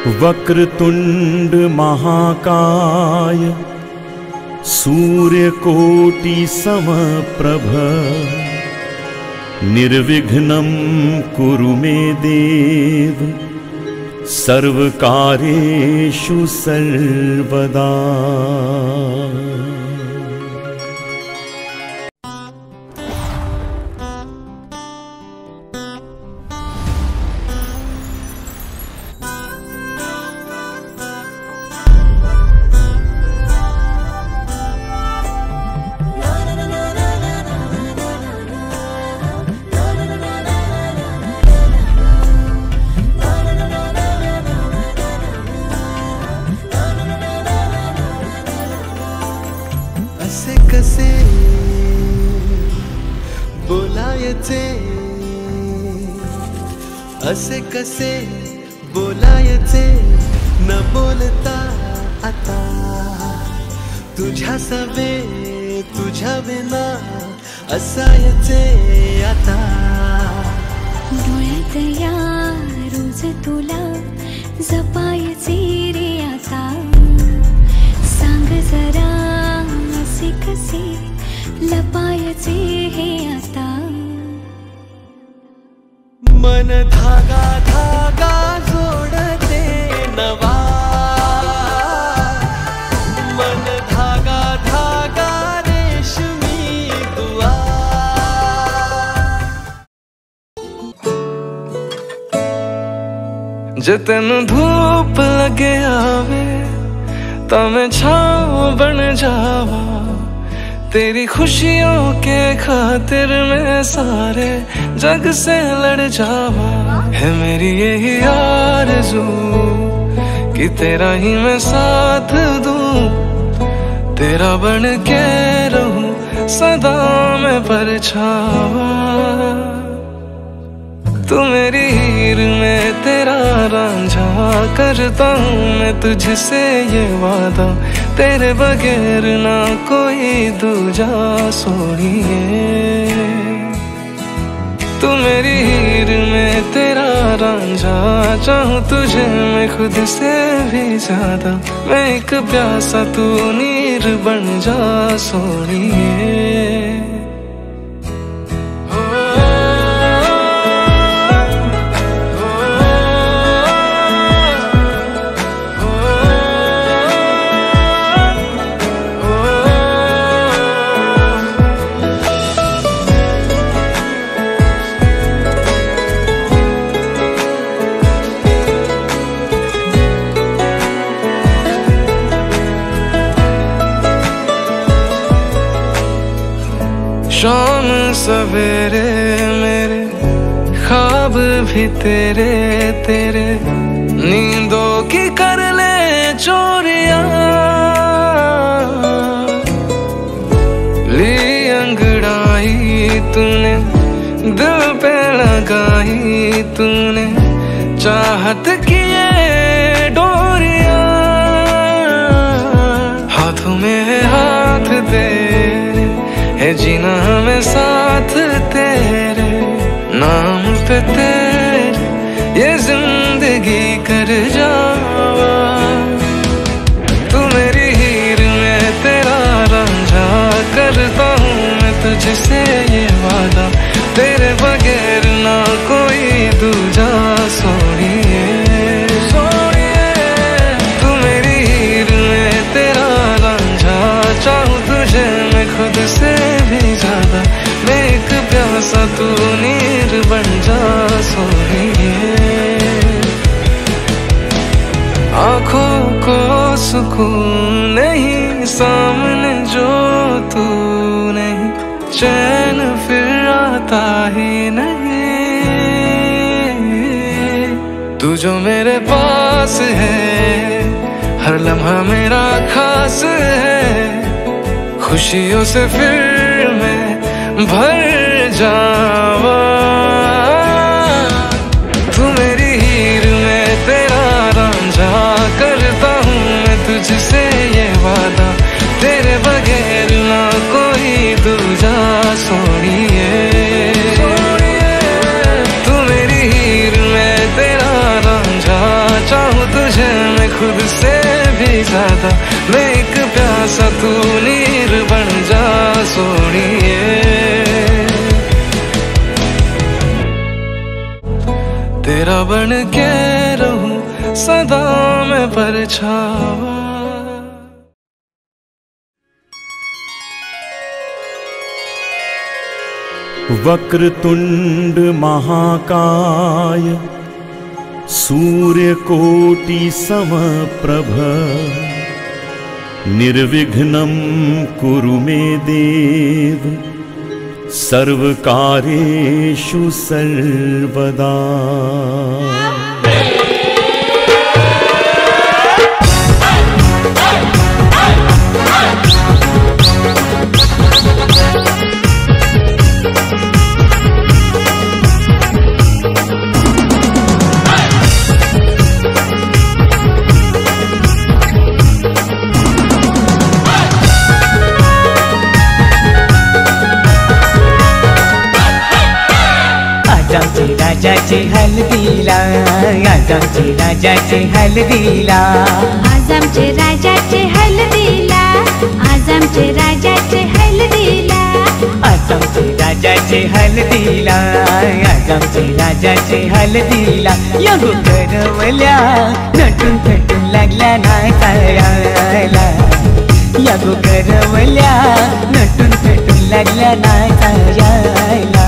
वक्रतुंड महाकाय सूर्यकोटि समप्रभ निर्विघ्नं कुरु मे देव सर्वकार्येषु सर्वदा। कसे बोलायचे, असे कसे बोलायचे न बोलता आता, तुझ्या सवे तुझ्या विना असायचे आता। डोळ्यात या रोज तुला जपायचे रे आता, सांग जरा असे कसे लपायचे हे आता। मन धागा धागा जोडते नवा, मन धागा धागा रेशमी दुआ। जे तेनू धूप लगे आवे तो मैं छाँव बन जावा, तेरी खुशियों के खातिर मैं सारे जग से लड़ जावा। है मेरी यही आरज़ू कि तेरा ही मैं साथ दूं, तेरा बन के रहूं सदा मैं परछावा। तू मेरी हीर में तेरा रांझा, करता हूँ मैं तुझसे ये वादा, तेरे बगैर ना कोई दूजा सोनिए। तू मेरी हीर में तेरा रांझा, चाहूँ तुझे मैं खुद से भी ज्यादा, मैं एक प्यासा तू नीर बन जा सोनिए। शाम सवेरे मेरे ख्वाब भी तेरे तेरे, नींदों की कर ले चोरिया। ली अंगड़ाई तूने दिल पे लगाई तूने, चाहत की ये डोरिया। हाथों में है हाथ तेरे, है जीना हमें साथ तेरे, नाम पे तेरे ये जिंदगी कर जावा। तू मेरी हीर में तेरा रांझा, करता हूँ मैं तुझसे ये वादा, तेरे बगैर ना कोई दूजा सोनिए। तू मेरी हीर में तेरा रांझा, चाहूँ तुझे मैं खुद से भी ज्यादा, मैं एक प्यासा तू नीर बन जा सोनिए। आँखों को सुकून नहीं सामने जो तू नहीं, चैन फिर आता ही नहीं। तू जो मेरे पास है हर लम्हा मेरा खास है, खुशियों से फिर मैं भर जावा। तू मेरी हीर में तेरा रांझा, करता हूँ मैं तुझसे ये वादा, तेरे बगैर ना कोई दूजा सोनिए। तू मेरी हीर में तेरा रांझा, चाहूँ तुझे खुद से भी ज्यादा, मैं एक प्यासा तू नीर बन जा सोनिए। तेरा बन के रहूं सदा मैं परछावा। वक्रतुंड महाकाय सूर्यकोटि समप्रभ निर्विघ्नं कुरु मे देव सर्वकार्येषु सर्वदा। राजाचे हल्दीला, आजमचे राजाचे हल्दीला, आजमचे राजाचे हल्दीला, आजमचे राजाचे हल्दीला, आजमचे राजाचे हल्दीला, आजमचे राजाचे हल्दीला। यगो करवल्या नटून थटून लागल्या नाचायला, यगो करवल्या नटून थटून लागल्या नाचायला।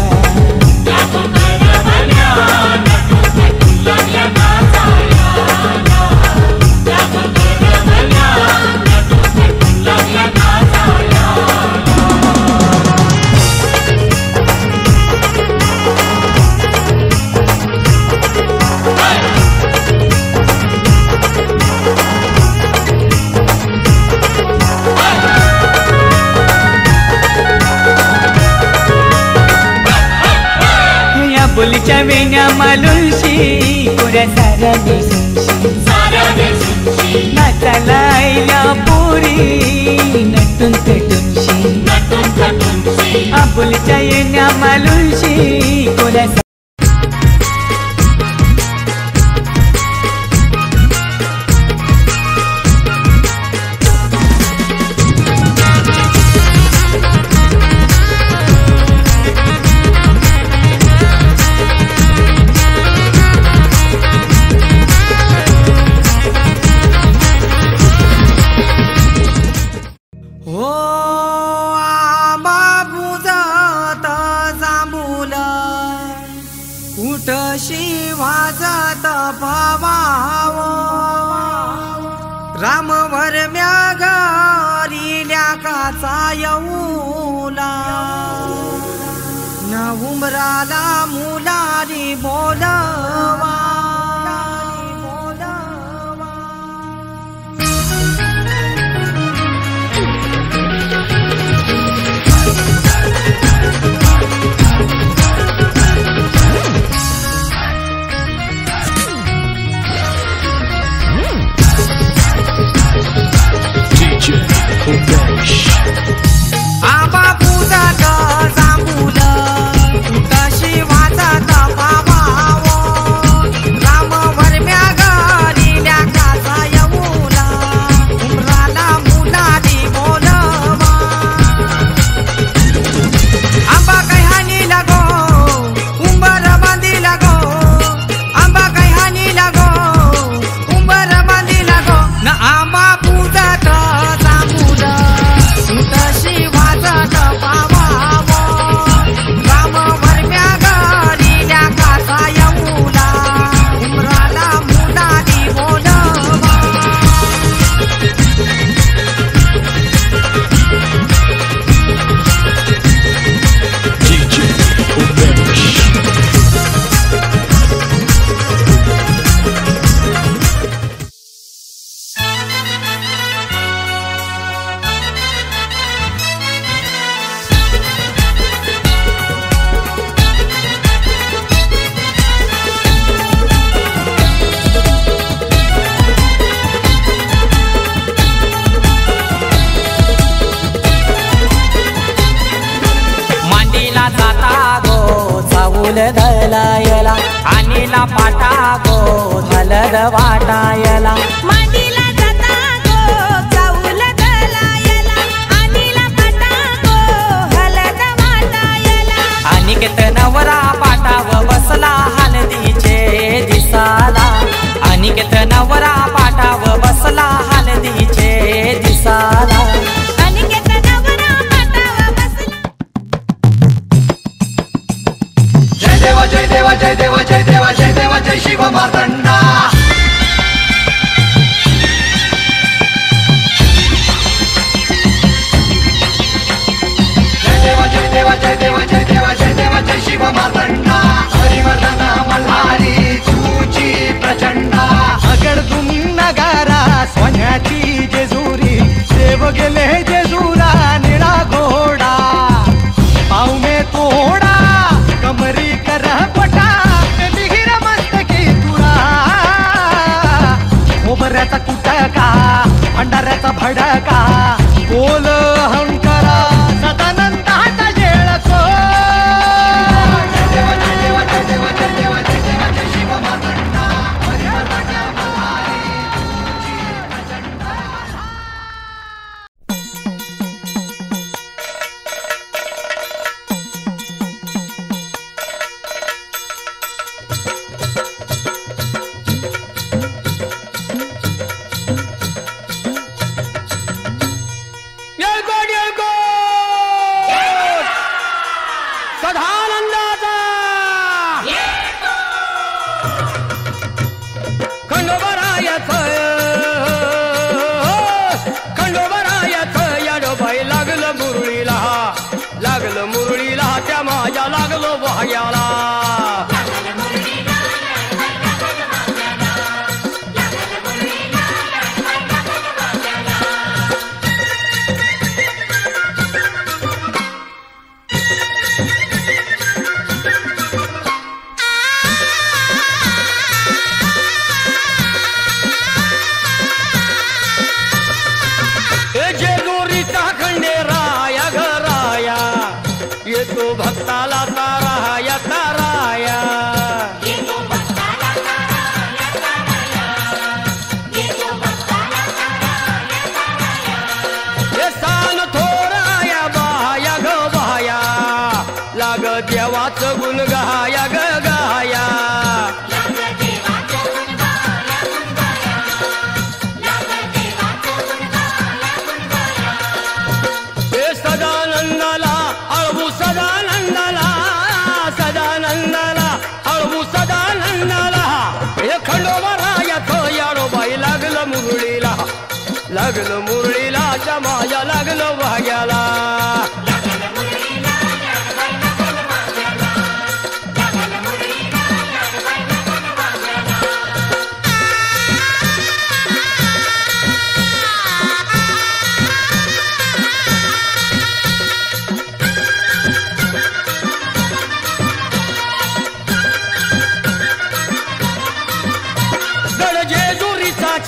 बोलीच्या वेण्या मालुंशी पुऱ्या साऱ्या देशूंशी, नाचायला आयल्या पोरी नटून थटूनशी, बोलीच्या वेण्या मालुंशी पुऱ्या वाजत पवाव राम वरम्या घरील्या काचा येऊला, न उमराला मुलारी बोलवा। आबा पूजात जांभूल तशी वाजत पावावो, चाऊल दलायला आणीला पाटा गो हलद वाटायला मांडीला जाता गो चाऊल दलायला आणीला पाटा गो हलद वाटायला अनिकेत नवरा पाटाव बसला हलदीचे दिसाला अनिकेत नवरा पाटाव बसला हलदीचे दिसाला अनिकेत नवरा पाटाव बसला जय देवा जय देवा जय देवा जय देवा जय देवा जय शिव मार्तंडा जय देवा जय देवा जय देवा जय देवा जय देवा जय शिव मार्तंडा हरिवर्धन मल्हारी तुझी प्रचंडा अगडतून नगारा सोन्याची जेजुरी देव गेले जेजुरा निळा घोडा पावमे तोडा कमरी कर पटा बिगिर मस्तकी तुरा खोबऱ्याचा कुटका भंडाऱ्याचा भडका बोल हंकारा सदानंदाचा जेळको जय देवा जय देवा जय देवा जय देवा जय देवा जय शिव मार्तंडा हरिवर्धन मल्हारी तुझी प्रचंडा सदानंदाचा खंडोबरायाच याडोबाई लागलं मुरळीला त्या माझ्या लागलो भाग्याला जेजुरीचा खंडेराया घराया येतो भक्ताला ताराया ताराया हे सान थोराया बाया ग बाया लाग देवाच गुण गाया ग गाया सदानंदाला अळवू सदानंदाला सदानंदाला अळवू सदानंदाला हे खंडोबरायाच याडोबाई लागलं मुरळीला च्या माझ्या लागलं भाग्याला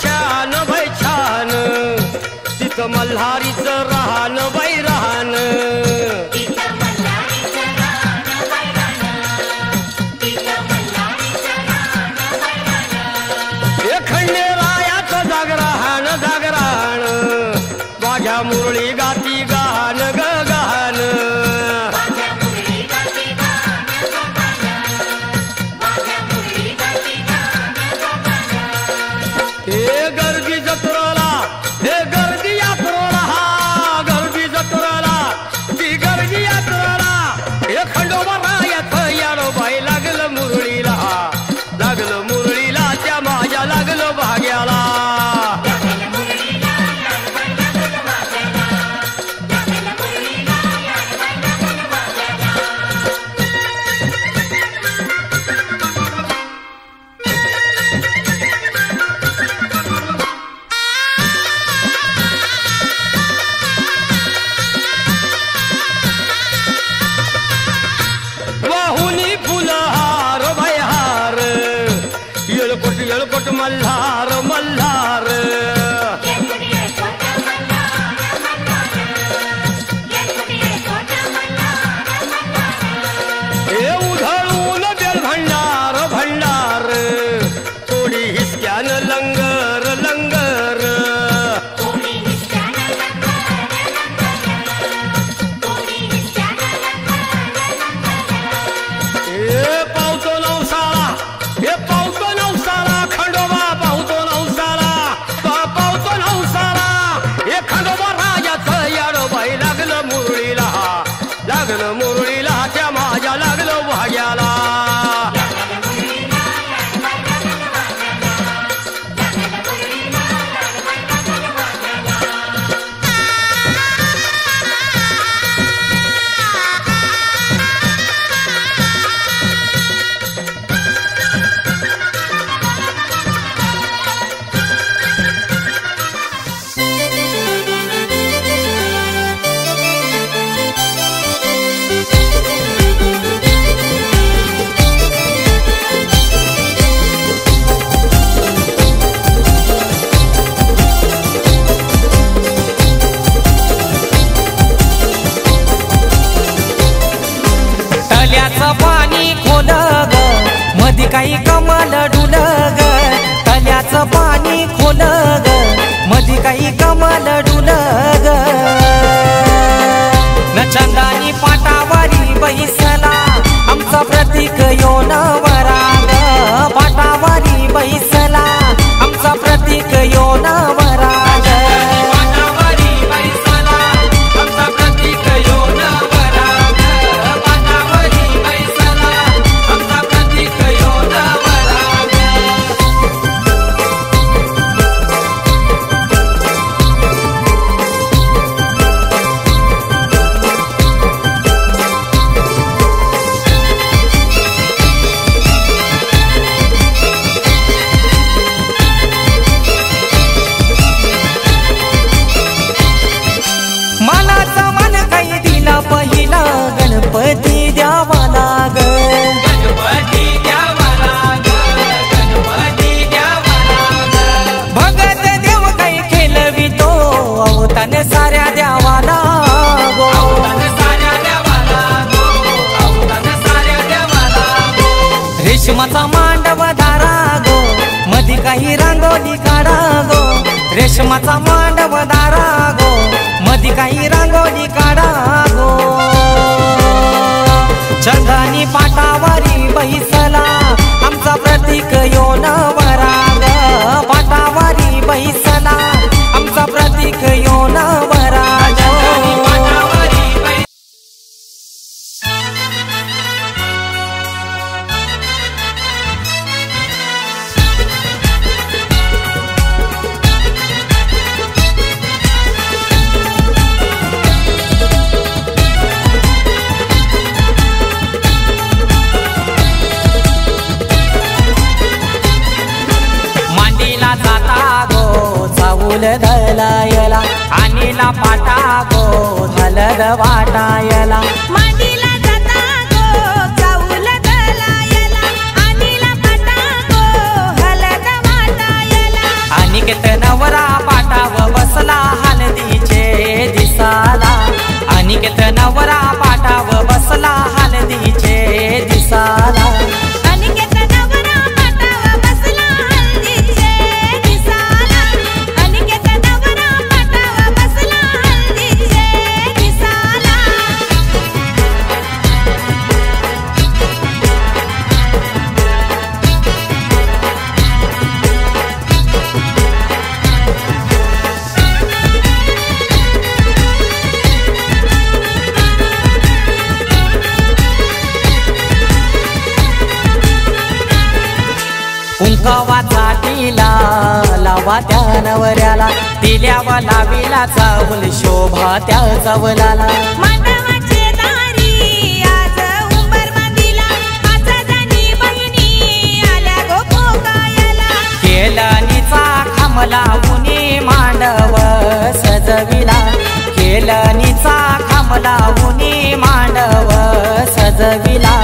छान बाई छान तिथं मल्हारीचं राहन बाई राहन हे खंडेरायाचं जागरण जागरण माझ्या मुरळी गाती गान ग गान हे गर्दी जत्रेला हे गर्दी यात्रेला हा गर्दी जत्रेला ती गर्दी यात्रेला हे खंडोबरायाचं याडोबाई लागलं मुरळीला त्या माझ्या लागलं भाग्याला ए पावतो नवसाला, ए पावतो नवसाला, खंडोबा पावतो नवसाला, पावतो नवसाला, ए खंडोबा राजाचं याडोबाई लागलं मुरळीला, लागलं मुरळीला त्या माझ्या लागलं भाग्याला. पाणी खोल ग मधी काही कमल डुल ग, तल्याचं पाणी खोल ग मधी काही कमल डुल ग. न चंदानी पाटावारी बैसला आमचा प्रतीक योन वराग, पाटावारी बैसला आमचा प्रतीक योन वराग. पहिला गणपती द्यावाला ग, गणपती द्यावाला ग, गणपती द्यावाला ग. भगत देव काही खेळवितो अवतान साऱ्या द्यावाला गो, अवतान साऱ्या द्यावाला गो, अवतान साऱ्या द्यावाला गो. रेशमाचा मांडव धारा गो मधी काही रांगोली काढा गो, रेशमाचा मांडव धारा गो मधी काही रांगोली काढा गो. चंदानी पाटावारी बैसला आमचा प्रतीक योन वराग, पाटावारी बैसला आमचा प्रतीक योन वराग. चाऊल धलायला आणीला पाटा गो हलद वाटायला, मांडीला जाता गो चाऊल धलायला आणीला पाटा गो हलद वाटायला. अनिकेत नवरा पाटाव बसला हलदीचे दिसाला, अनिकेत नवरा पाटाव बसला हलदीचे दिसाला. अनिकेत नवरा पाटाव बसला हळदीचे दिसाला, अनिकेत नवरा पाटाव बसला हळदीचे दिसाला. कुंकवाचा टिला लावा त्या नवऱ्याला, दिल्यावा लावीला चावल शोभा त्या चवलाला. मांडवाचे दारी आज उंबर बांधिला, आज जणी बहिणी आल्या गो पोकायला. केलनीचा खांबला उनी मांडव सजविला, केलनीचा खांबला उनी मांडव सजविला.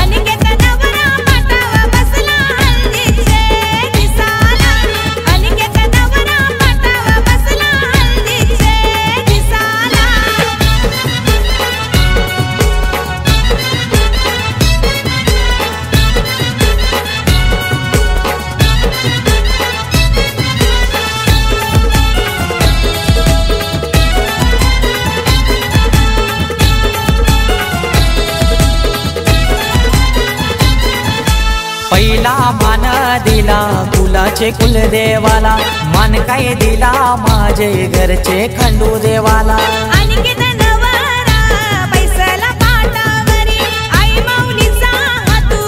अनिकेत नवरा पाटाव बसला हळदीचे दिसाला, अनिकेत नवरा पाटाव बसला हळदीचे दिसाला. पहिला मान दिला कुलाचे कुलदेवाला, मान काय दिला माझे घरचे खंडू देवाला. अनिकेत नवरा बैसला पाटावरी, आई माऊलीचा हातू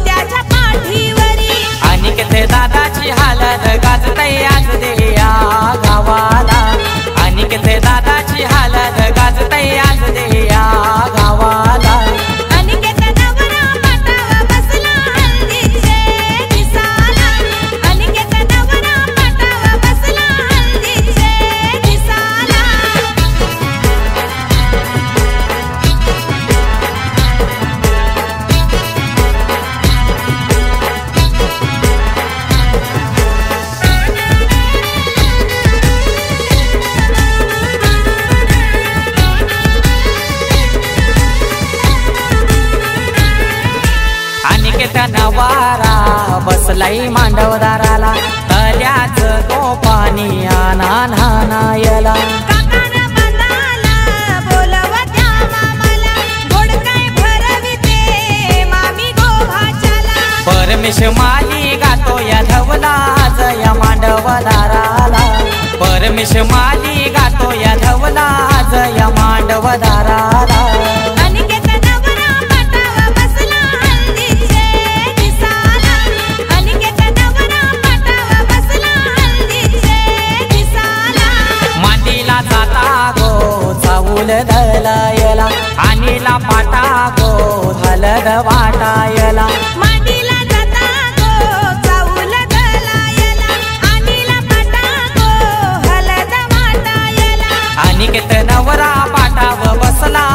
त्याच्या पाठीवरी. अनिकेत दादाची हालत गाजतय आज दे या गावाला, अनिकेत दादाची हालत गाजतय आज दे या गावाला. अनिकेत नवरा पाटावर बसला हळदीचे दिसाला, अनिकेत नवरा पाटावर बसला हळदीचे दिसाला. अनिकेत नवारा बसलाई मांडवदाराला, तल्याच तो पाणी आना नानायला. काकानं बांधाला बोलवत्या मामाला, गोड काय भरविते मामी गोभाच्याला. परमेश माली गातो या धवला आज या मांडवदाराला, परमेश माली गातो या धवला आज या मांडवदाराला. अनिकेत नवरा पाटावर बसला हळदीचे दिसाला, अनिकेत नवरा पाटावर बसला हळदीचे दिसाला. मांडीला जाता गो चाऊल धलायला, आणीला पाटा गो हलद वाटायला. मांडीला जाता गो चाऊल घालायला, आणीला पाटा गो हलद वाटायला. अनिकेत नवरा पाटावर बसला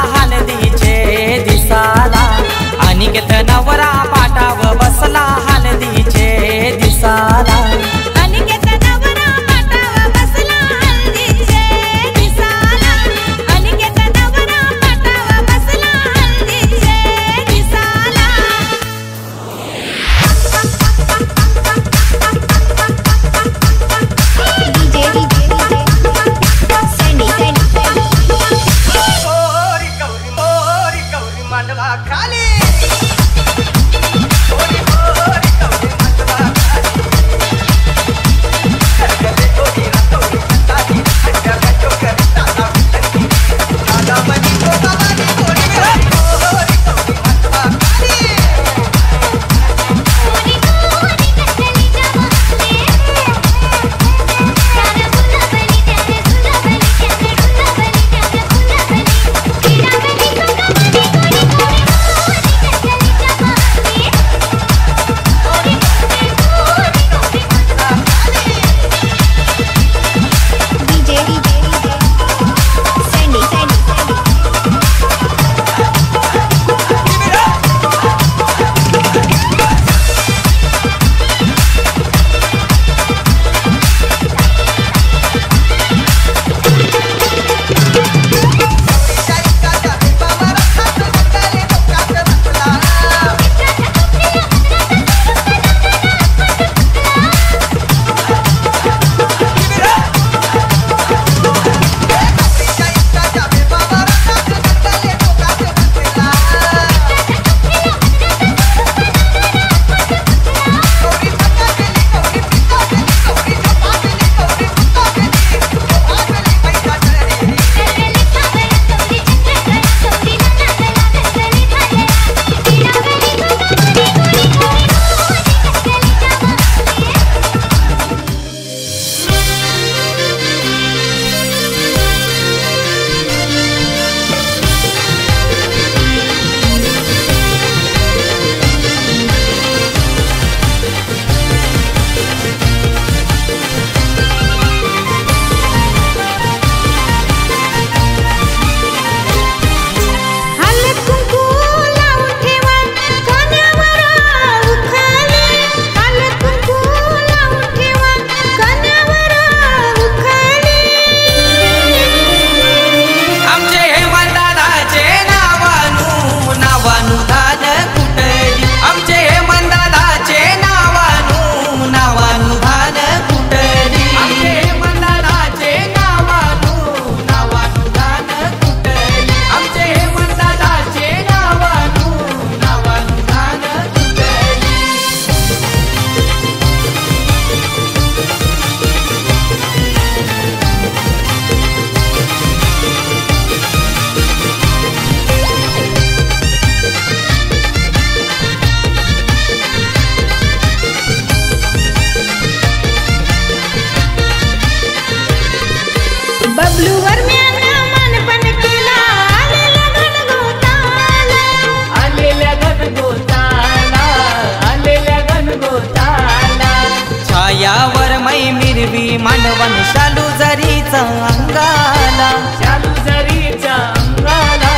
मांडवण शालू जरीचा अंगाला, शालू जरीच्या अंगाला,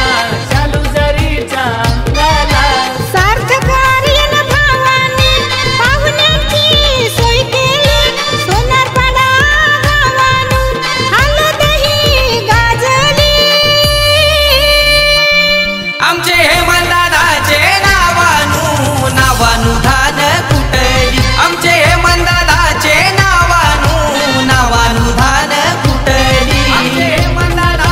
शालू जरीच्या अंगाला. सार्थक आर्यन भावाने पाहुण्याची सोय केली, सोनारपाडा गावानं हळदही गाजली. आमचे हेमंतदादाचे नावानू नावानू धान कुटली, आमचे हेमंतदादाचे नावानू नावानू धान कुटली, आमचे हेमंतदादा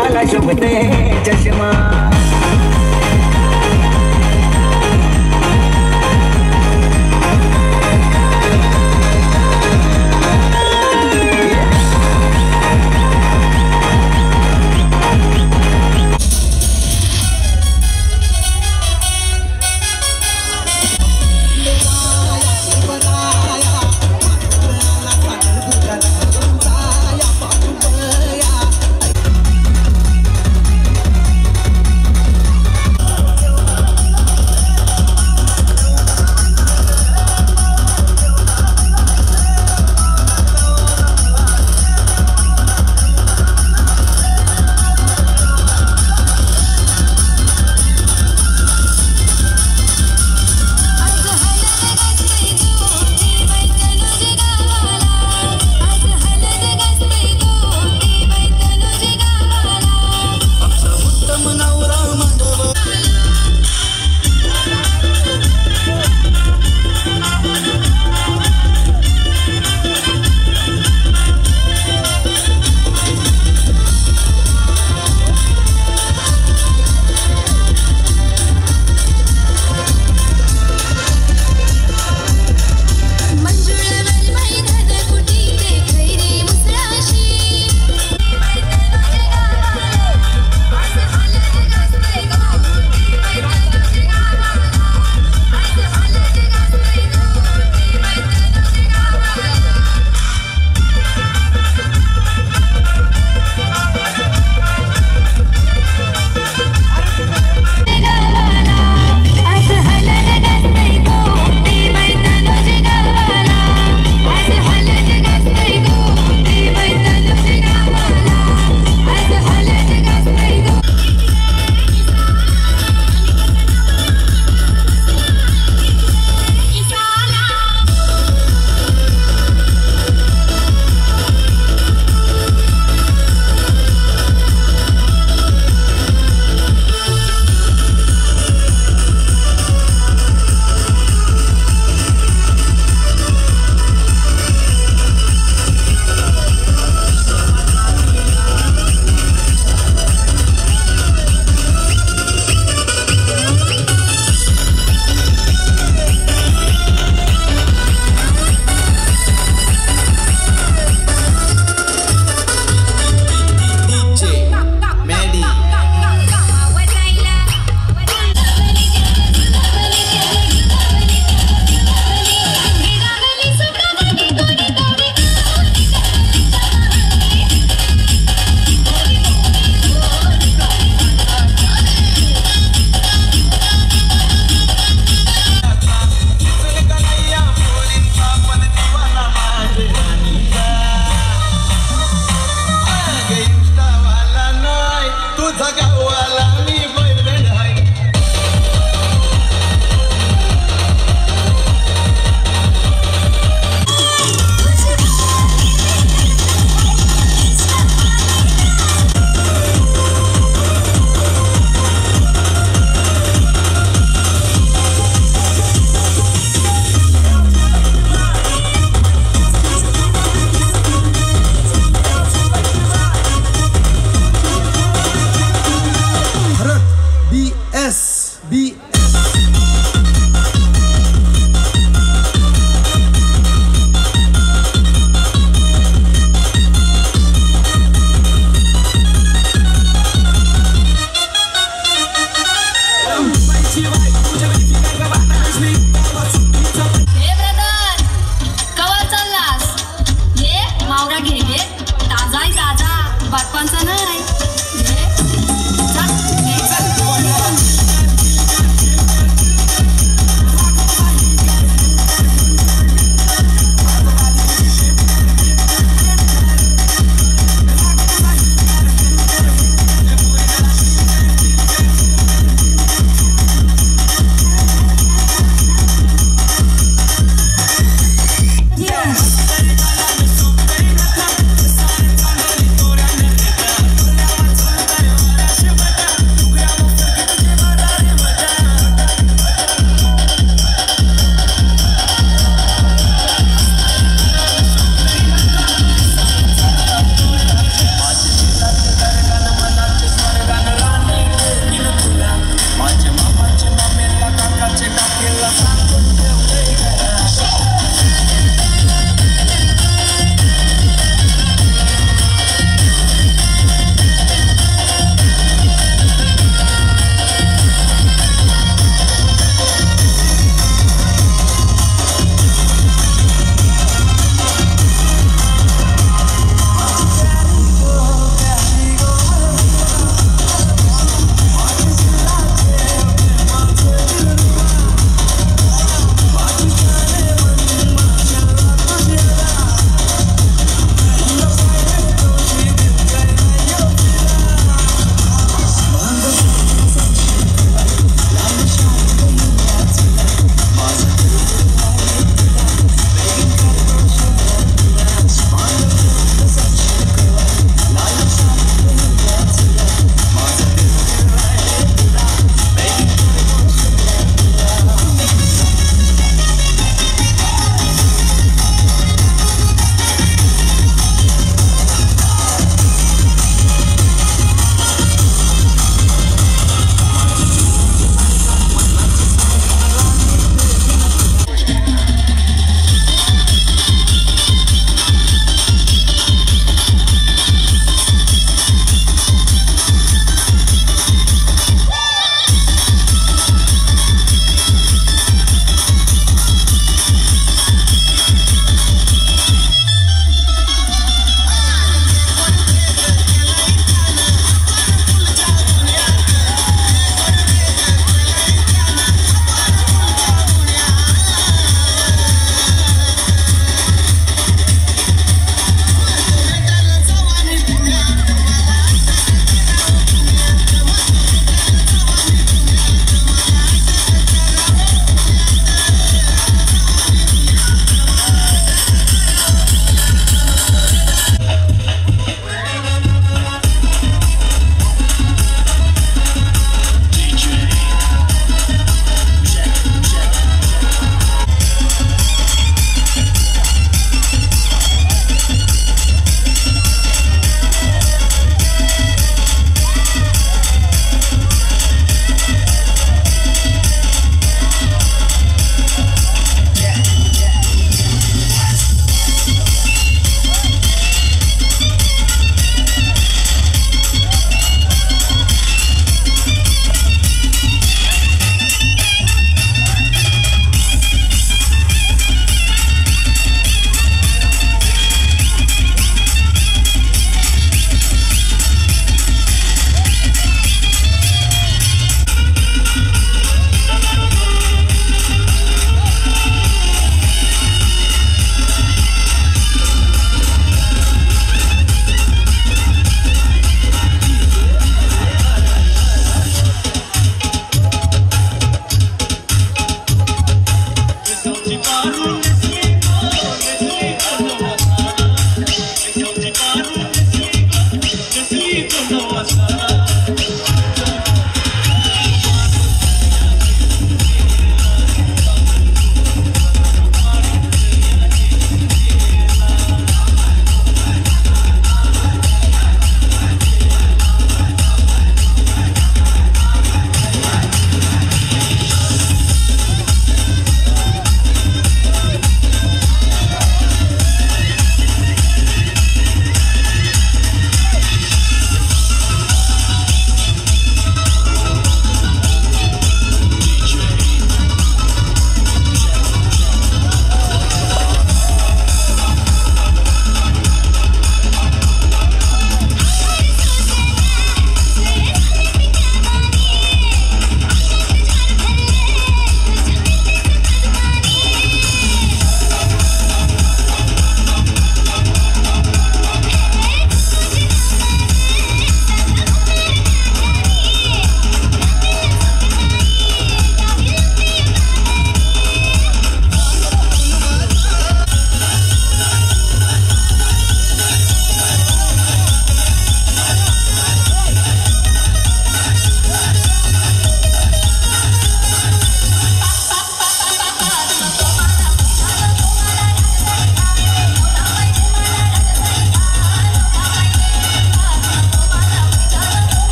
डोळ्याला शोभते चष्मा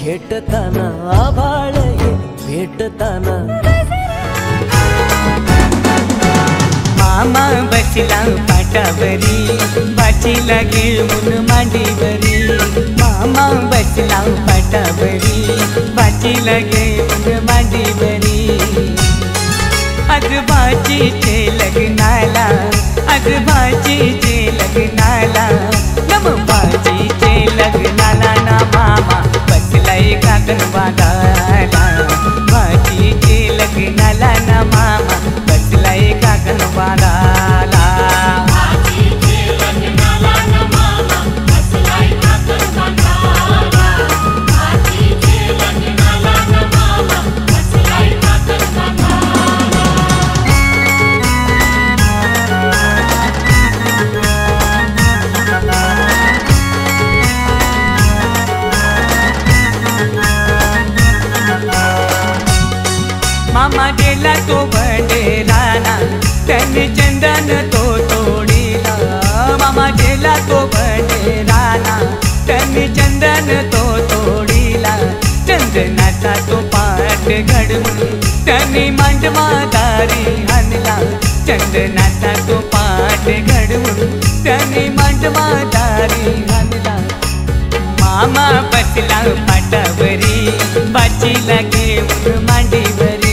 खेटताना आभाळ हे भेटताना मामा बसला पाटावरी बाचीला घेऊन मांडीवरी मामा बसला पाटावरी बाचीला घेऊन मांडीवरी आज बाचीचे लग्नाला आज बाचीचे लग्नाला नम बाचीचे लग्नाला ना मामा बसलाय काकण बागाला बाचीचे लग्नाला ना मामा बसलाय काकण बागाला मामा गेला तो बंडेराना त्यांनी चंदन तो तोडीला मामा गेला तो बंडेराना त्यांनी चंदन तो तोडीला चंदनाचा तो पाट घडवून त्यांनी मांडमादारी आणला चंदनाचा तो पाट घडवून त्यांनी मांडमादारी आणला मामा बसला पाटावरी बाचीला घेऊन मांडीवरी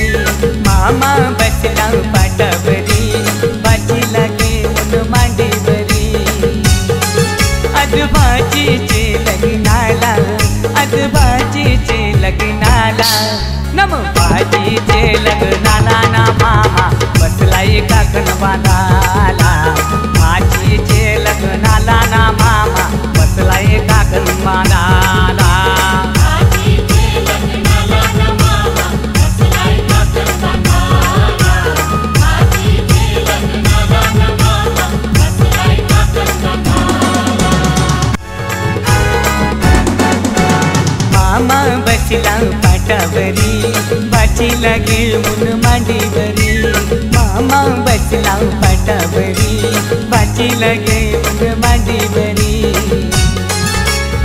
मामा बसला पाटावरी बाचीला घेऊन मांडीवरी आज बाचीचे लग्नाला आज बाचीचे लग्नाला नम बाचीचे लग्नाला ना मामा बसलाय काकण बांधाला बाचीचे लग्नाला ना मामा बसलाय काकण बांधाला मामा बसला पाटावरी बाचीला घेऊन मांडीवरी मामा बसला पाटावरी बाचीला घेऊन मांडीवरी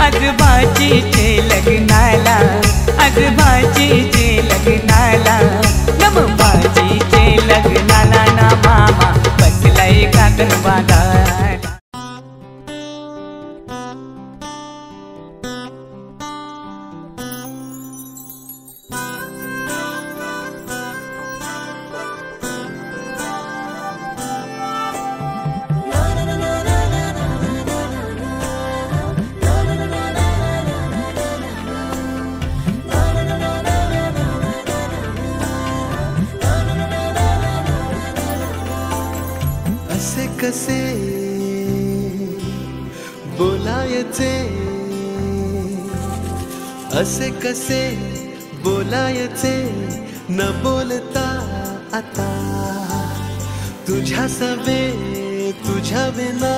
आज बाचीचे लग्नाला आज बाचीचे लग्नाला नम बाचीचे लग्नाला ना मामा बसलाय काकण बांधाला कसे बोलायचे असे कसे बोलायचे न बोलता आता तुझ्या सवे तुझ्या विना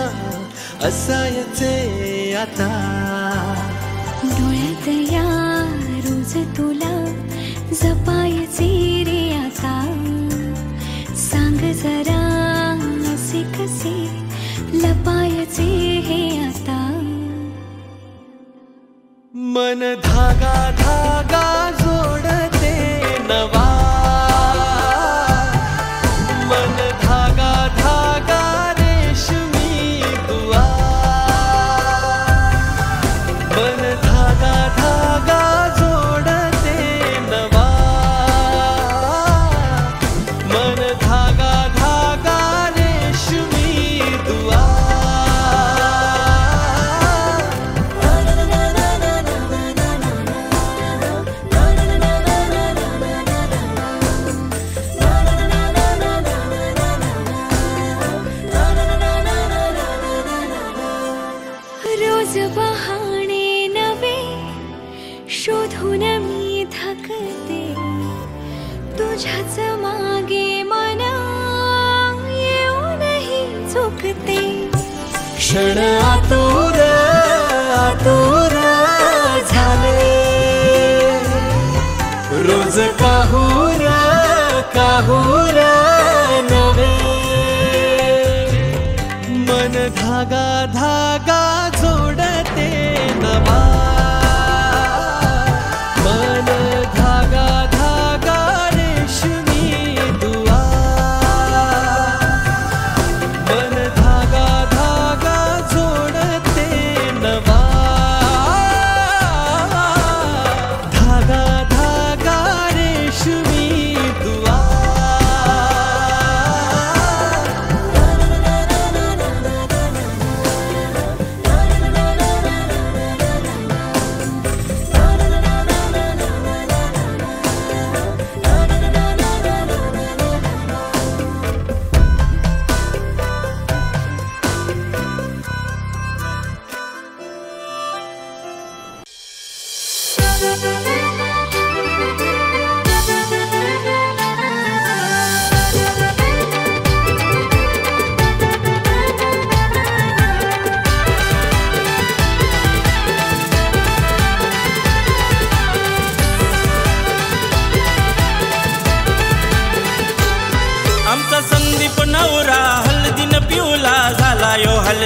असायचे आता डोळ्यात या रोज तुला जपायचे रे आता सांग जरा असे कसे लपायचे हे आता मन धागा धागा जोडते नवा मन धागा धागा रेशमी दुआ मन धागा धागा जोडते नवा मन धागा धागा रेशमी दुआ रोज बहाणे नवे शोधून मी थकते तुझ्याच मागे मन येऊनही चुकते क्षण आतुर आतुर झाले रोज काहूर काहूर नवे मन धागा धागा जोडते नवा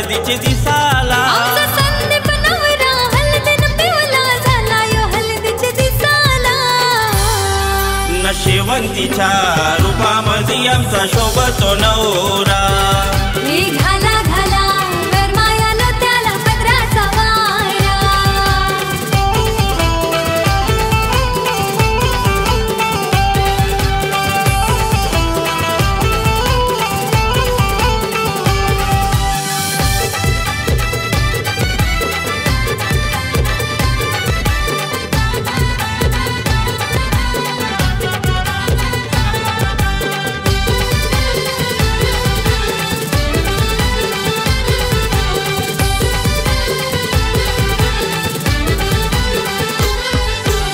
हळदीची दिसाला आमचा संदीप नवरा हळदीन पिवला झाला यो हळदीची दिसाला नशिवंतीच्या रूपामध्ये आमचा शोभतो नवरा मी घाला घाला गरमायाला त्याला पदराचा वारा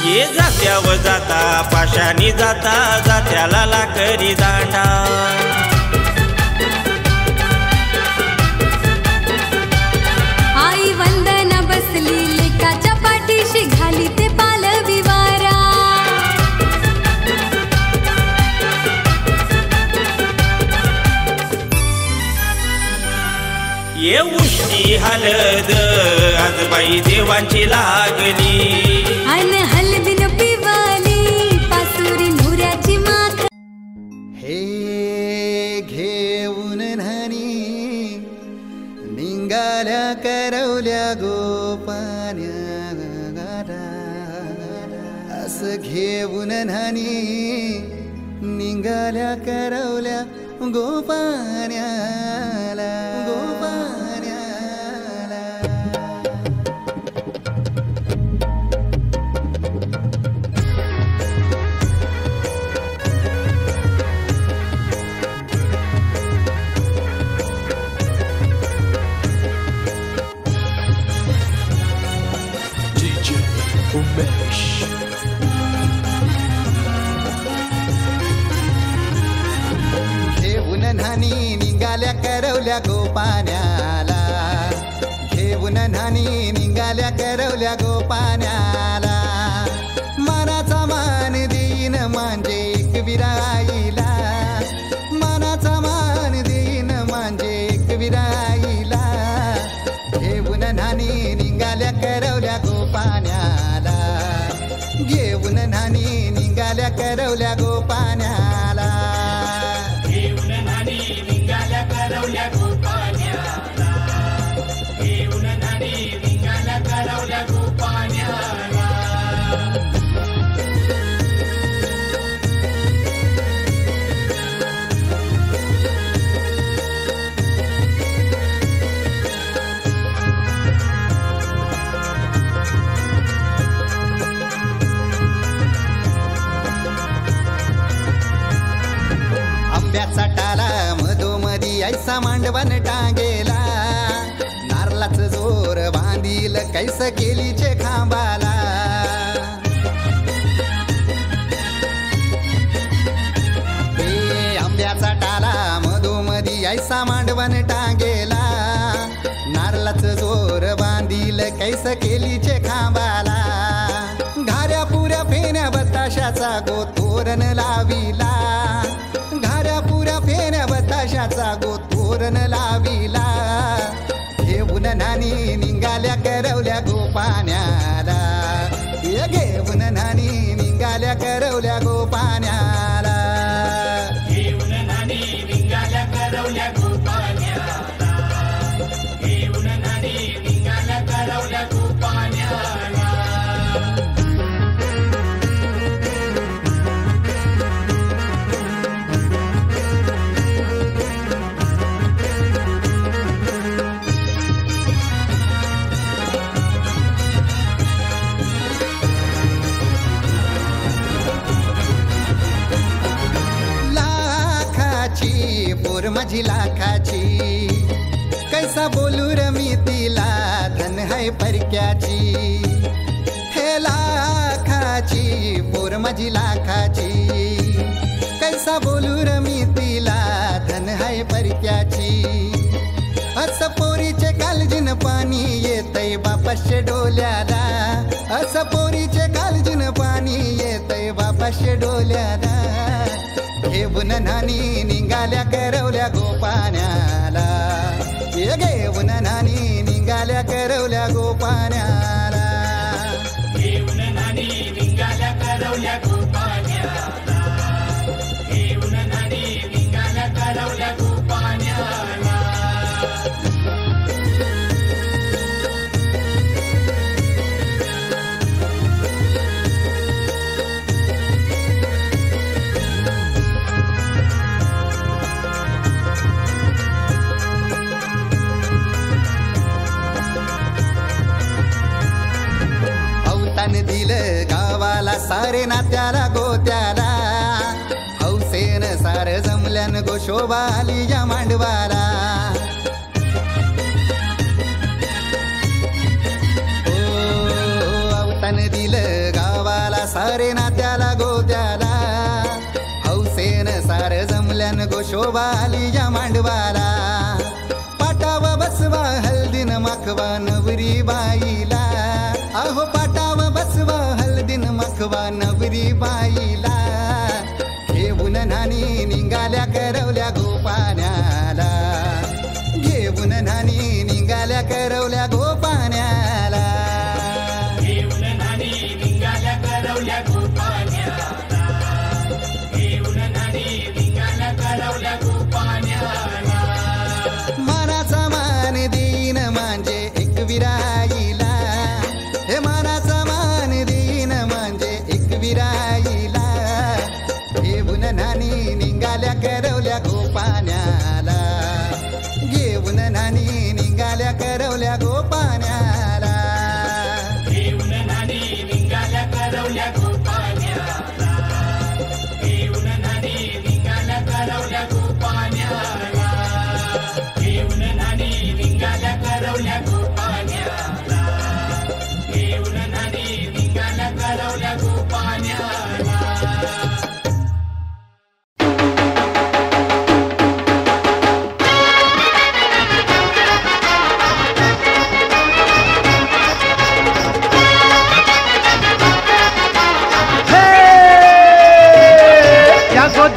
ये जात्यावर जाता पाशानी जाता जात्याला लाकडी दांडा आई वंदना बसली लेकाच्या पाठीशी घाली ते पालवी वारा ये उष्टी हलद आज बाई देवांची लागली अन हलदीन पिवाली पासुरी नुऱ्याची माख हे घेऊन न्हाणी निंगाल्या करवल्या गोपान्या असं घेऊन न्हाणी निंगाल्या करवल्या गोपान्याला घेऊन न्हाणी निघाल्या करवल्या गोपान्याला घेऊन न्हाणी निघाल्या करवल्या गोपान्याला मनाचा मान देईन म्हणजे एक विराईला मनाचा मान देईन म्हणजे एक विराईला घेऊन न्हाणी निघाल्या करवल्या गोपान्याला घेऊन न्हाणी निघाल्या करवल्या गोपान्याला घेऊन न्हाणी निघाल्या करवल्या गोपान्याला घेऊन न्हाणी निघाल्या करवल्या गोपान्याला आंब्याचा टाला मधोमधी ऐसा मांडवण टांगेला नारळाच जोर बांधील कैस केलीचे खांबाला हे आंब्याचा टाला मधोमधी ऐसा मांडवण टांगेला नारळाच जोर बांधील कैस केलीचे खांबाला घाऱ्या पुऱ्या फेण्या बताशाचा गोतोरण लाविला घाऱ्या पुऱ्या फेण्या बताशाचा गोतोरण लाविला घेऊन न्हाणी निघाल्या करवल्या गोपान्याला घेऊन न्हाणी निघाल्या करवल्या गोपान्याला घेऊन न्हाणी निघाल्या करवल्या गोपान्याला घेऊन न्हाणी निघाल्या करवल्या गोपान्याला पोर माझी लाखाची कैसा बोलू र मी तिला धन है परक्याची हे लाखाची पोर माझी लाखाची कैसा बोलू र मी तिला धन है परक्याची असं पोरीचे कालजीन पाणी येतय बापाशे डोल्याला असं पोरीचे कालजीन पाणी येतय बापाशे डोल्याला घेऊन न्हाणी निघाल्या करवल्या गोपान्याला घेऊन करवल्या गोपाण्याला घेऊन नानी निघाल्या करवल्या गोपाण्याला घेऊन नानी निघाल्या करवल्या गोपाण्याला दिलं गावाला सारे नात्याला गोत्याला हौसेन सार जमल्यान गोशोबा आली या मांडवाला अवतान दिलं गावाला सारे नात्याला गोत्याला हौसेन सार जमल्यान गोशोबा आली या मांडवाला पाटावा बसवा हल्दीन माखवा नवरी बाईला अहो पाटावा बसवा हल्दीन माखवा नवरी बाईला घेऊन नानी निघाल्या करवल्या गोपाण्याला घेऊन नानी निघाल्या करवल्या गोपाण्याला घेऊन नानी निघाल्या करवल्या गोपाण्याला घेऊन नानी निघाल्या करवल्या गोपाण्याला मानाचा मान देईन म्हणजे एक विराईला हे मानाचा मान देईन म्हणजे एक विराईला घेऊन नानी निघाल्या करवल्या गोपाण्याला घेऊन नानी निघाल्या करवल्या गोपाण्याला घेऊन नानी निघाल्या करवल्या गोपाण्याला घेऊन नानी निघाल्या करवल्या गोपाण्याला घेऊन नानी निघाल्या करवल्या गोपाण्याला घेऊन नानी निघाल्या करवल्या गोपाण्याला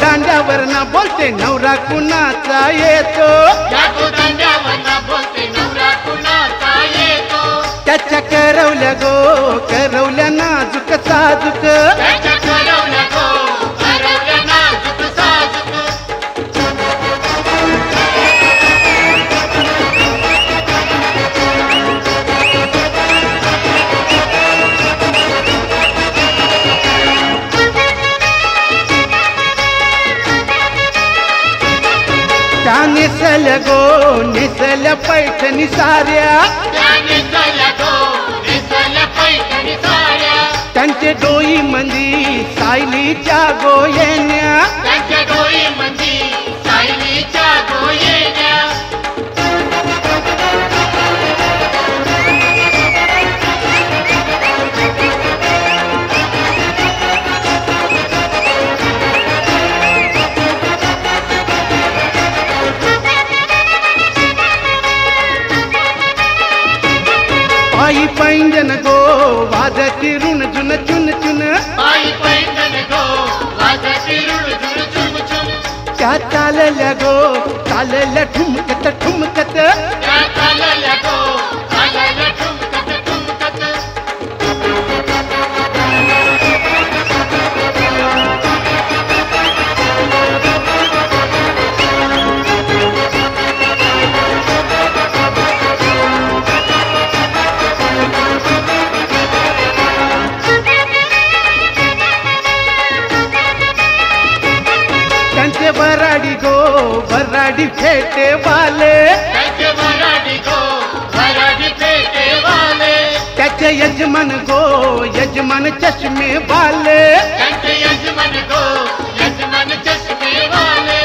दांड्यावर ना बोलते नवरा कुणाचा येतो बोलते नवरा कुणाचा येतो त्याच्या करवल्या गो करवल्या नाजूक साजूक त्याच्या करवल्या गो करवल्या नाजूक साजूक त्या नेसल्या गो नेसल्या पैठणी साऱ्या त्यांचे डोई मंदी सायलीच्या गोयेन्या त्यांच्या डोई मंदी सायलीच्या गोयेन्या पायी पैंजन गो वाजती ऋण जुन चुन चुन पायी पैंजन गो वाजती ऋण जुन चुन चुन त्या चालल्या गो चालल्या ठुमकत ठुमकत त्या चालल्या गो चालल्या ठुमकत ठुमकत त्यांचे बराडी गो बराडी फेटे वाले त्यांचे बराडी गो बराडी फेटे वाले त्याचे यजमान गो यजमान चष्मे वाले त्यांचे यजमान गो यजमान चष्मे वाले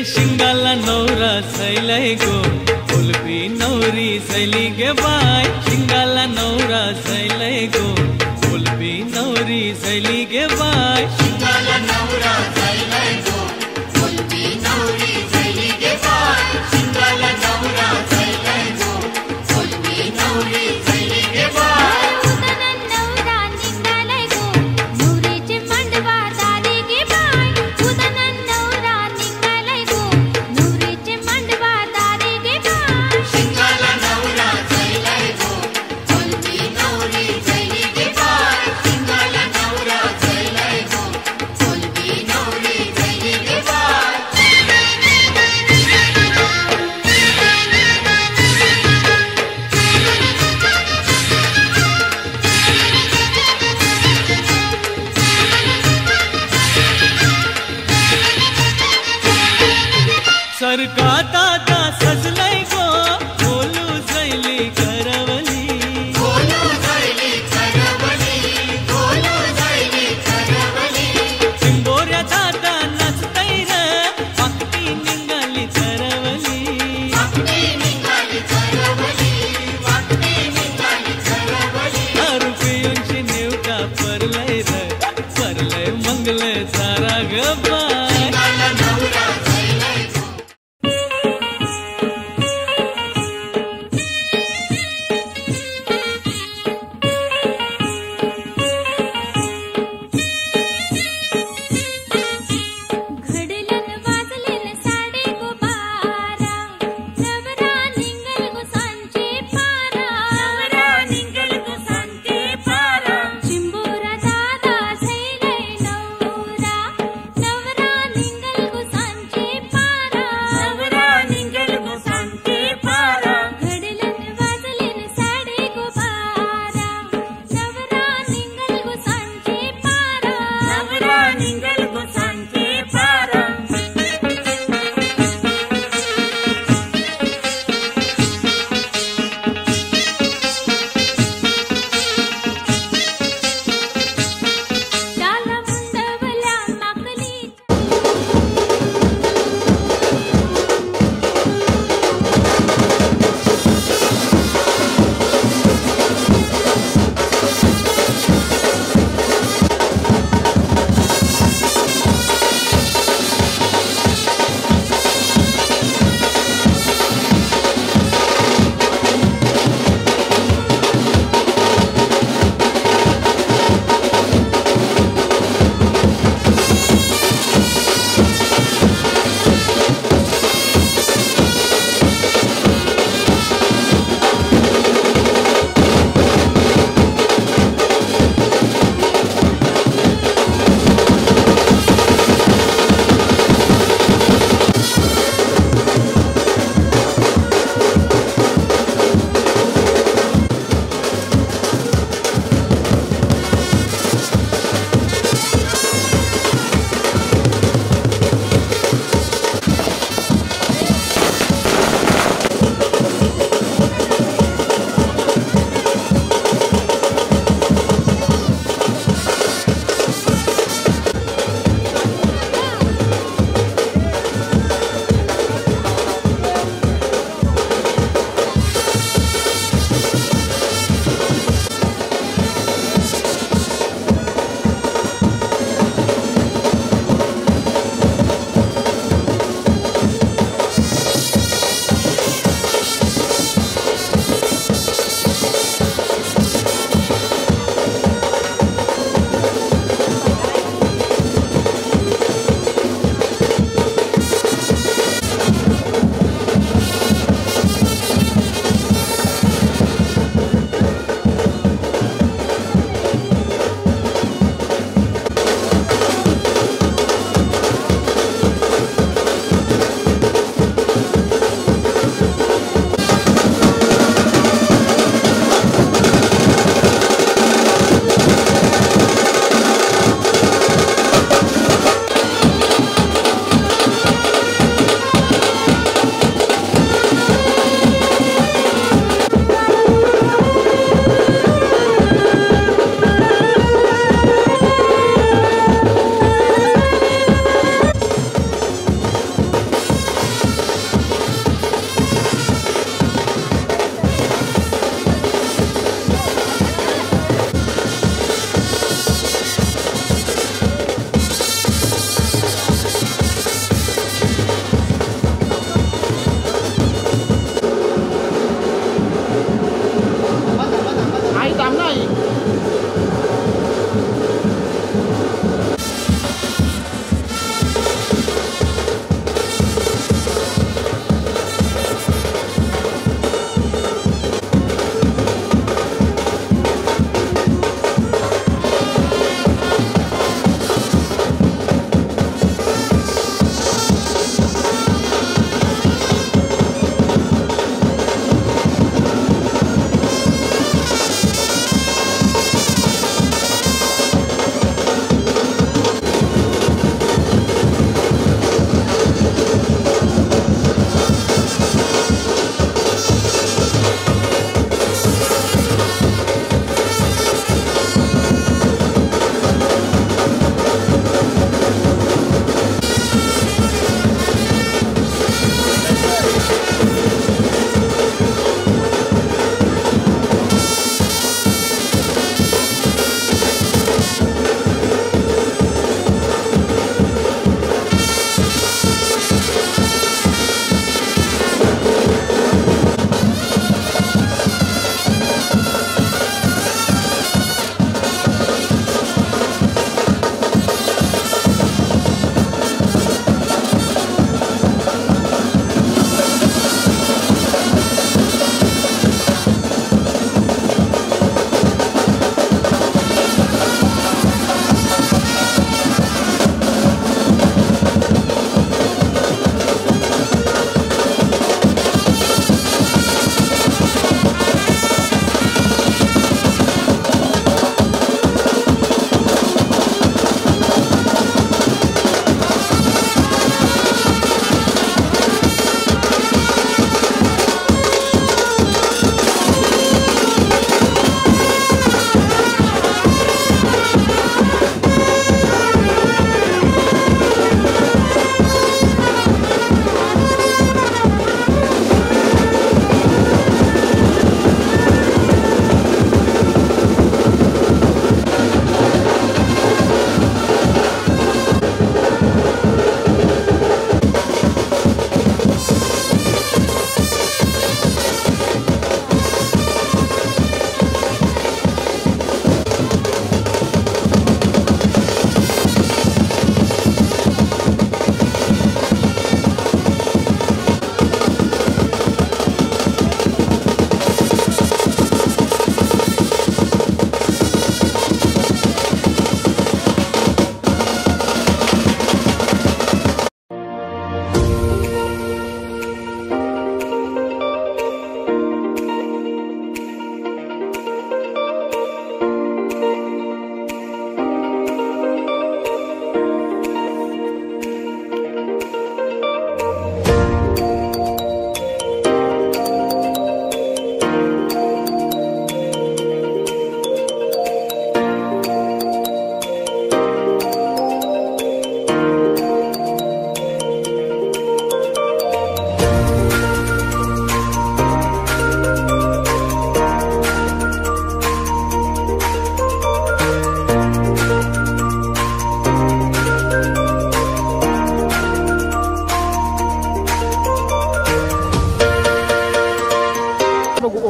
शिंगाला नवरा सैलाय गो कुलबी नवरी सैली गे बाय शिंगाला नवरा सैलाय गो कुलबी नवरी सैली गे बाय शिंगाला नवरा सैलाय गो कुलबी नवरी सैली गे बाय शिंगाला नवरा सैलाय गो कुलबी नवरी सैली गे बाय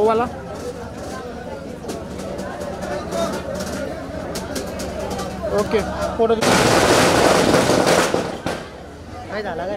वाला ओके फोटो काय झाला काय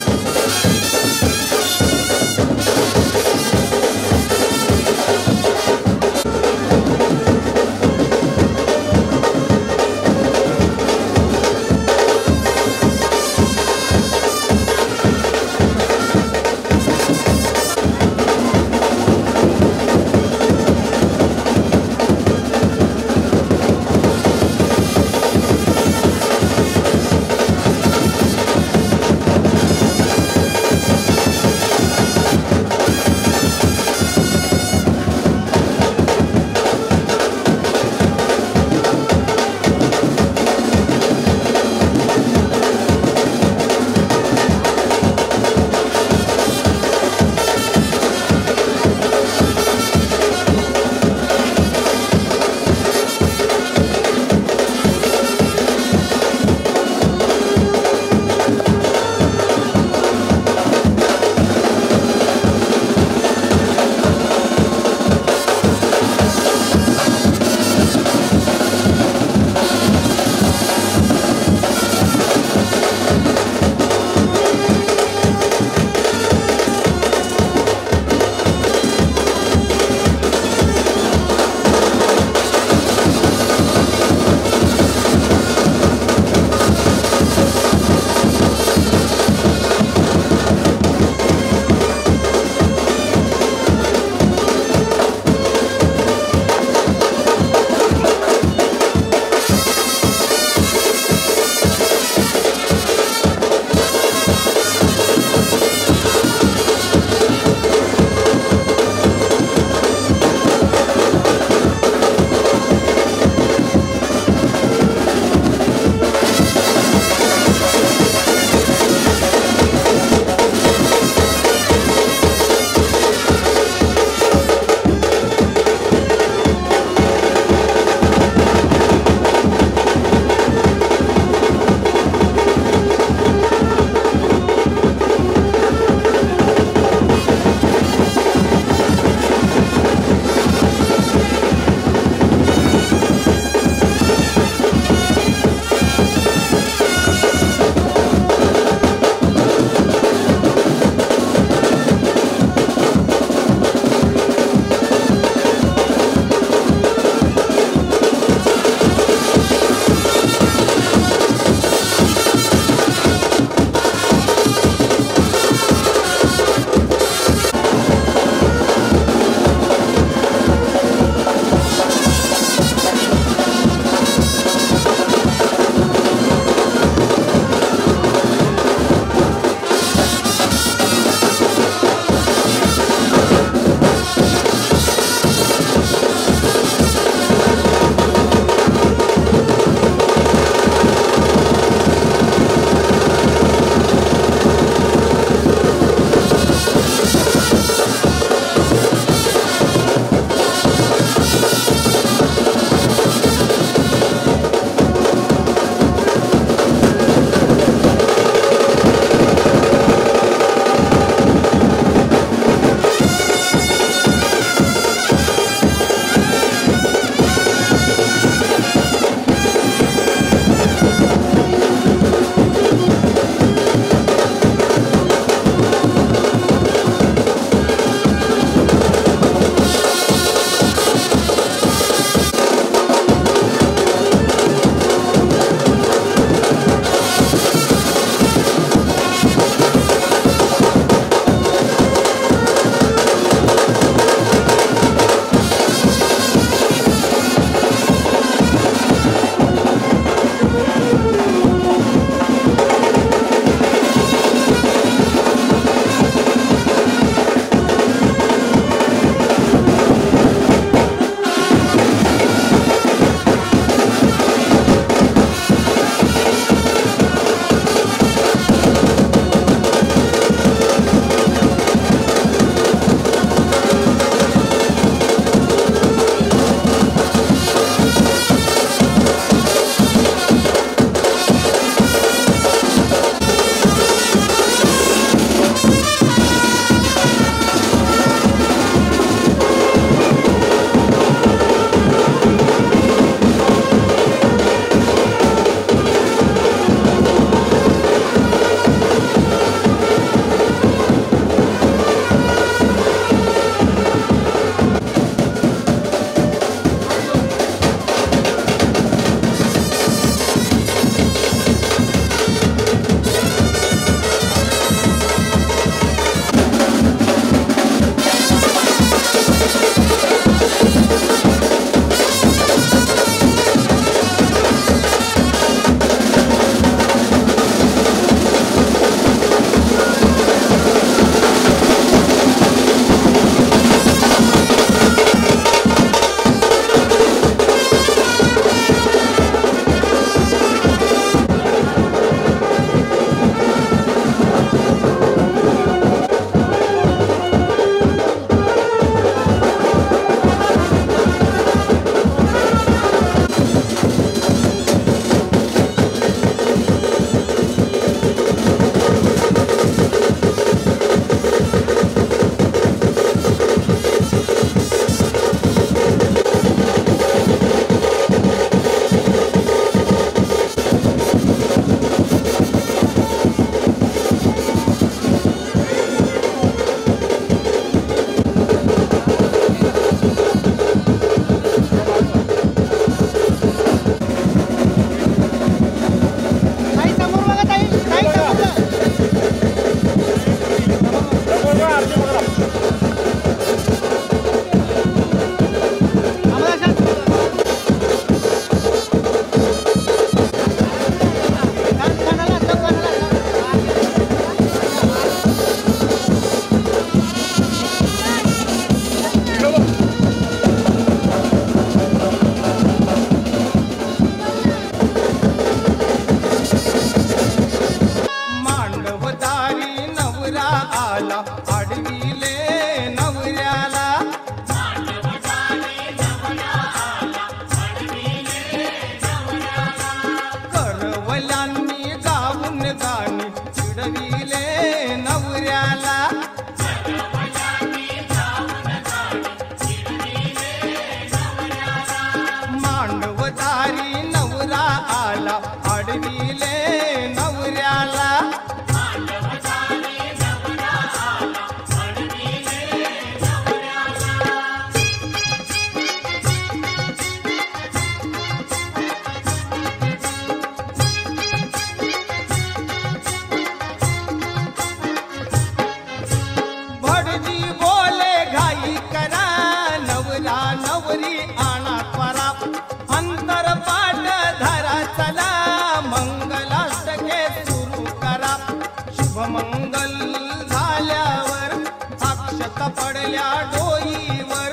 वाजल्या डोईवर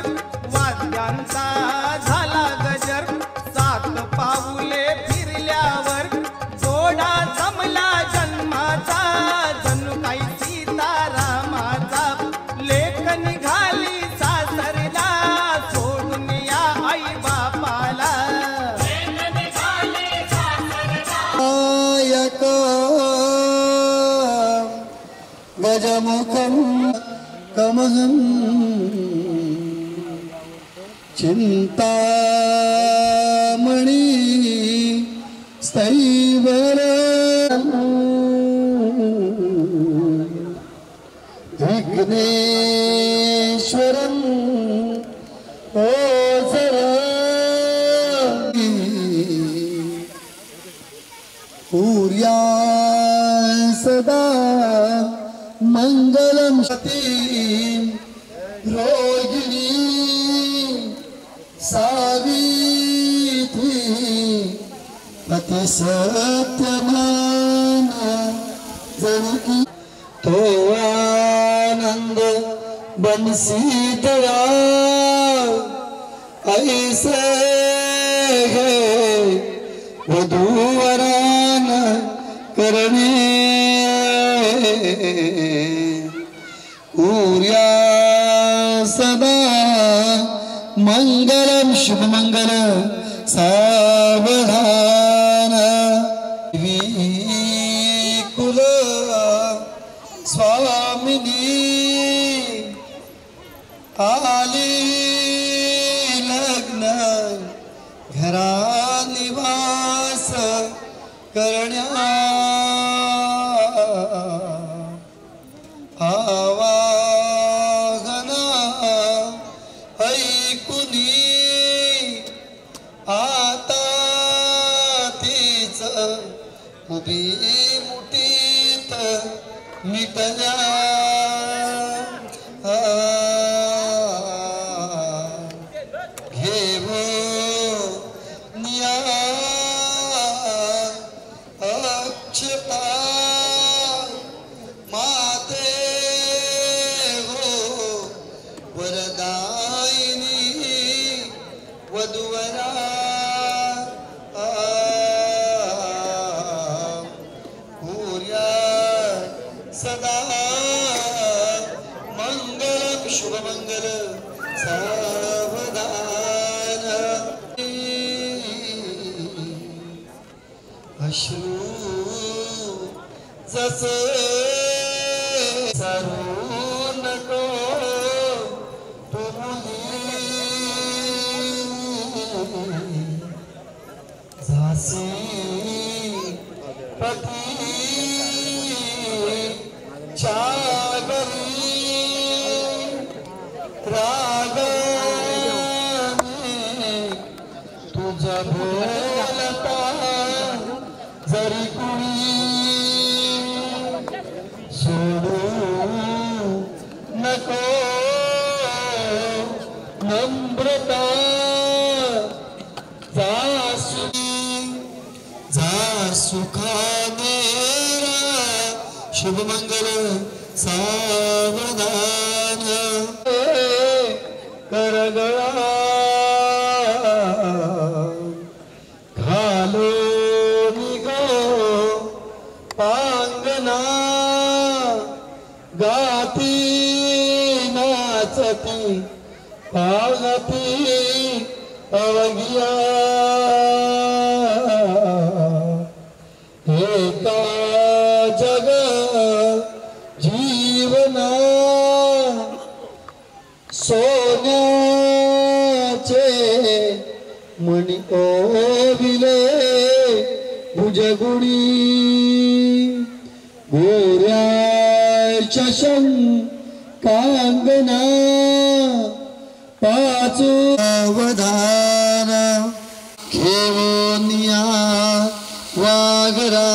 वाद्यांचा झाला गजर सात पाऊले फिरल्यावर जोडा जमला जन्माचा जणू काही सीतारामाचा लेख निघाली सासरला सोडून या आई बापाला गजमुखं कमहं चिंतामणि स्थैवर विघ्नेश्वरं ओझरा पूर्या सदा मंगलम सती रोहिणी सावित्री पति सत्यमान जनकी तो आनंद बंसीधरा ऐसे है वधूवरान करणे पूर्या सदा मंगलम शुभ मंगल सावधान कुल स्वामिनी आली लग्न घरा निवास करण्या आवाहना ऐकुनी आता तीच उभी मुठीत मिटल्या घेवो निया अक्षता माते हो वरदायिनी वधुवरा पूर्या सदा मंगलम शुभ मंगल सावधान अश्रू जसे सरू नको झासी पती चागरी रागाने तुझा बोलता जरी कुणी सोडू नको नम्रता जा सुखाने शुभ मंगल सावधान करगळा घालो निगो पांगना गाती नाचती पागती अवगिया एका जग जीवना सोन्याचे मणी ओविले भुजगुणी गोऱ्याच्या शंकांगना पाचू अवधान खेवनिया वागरा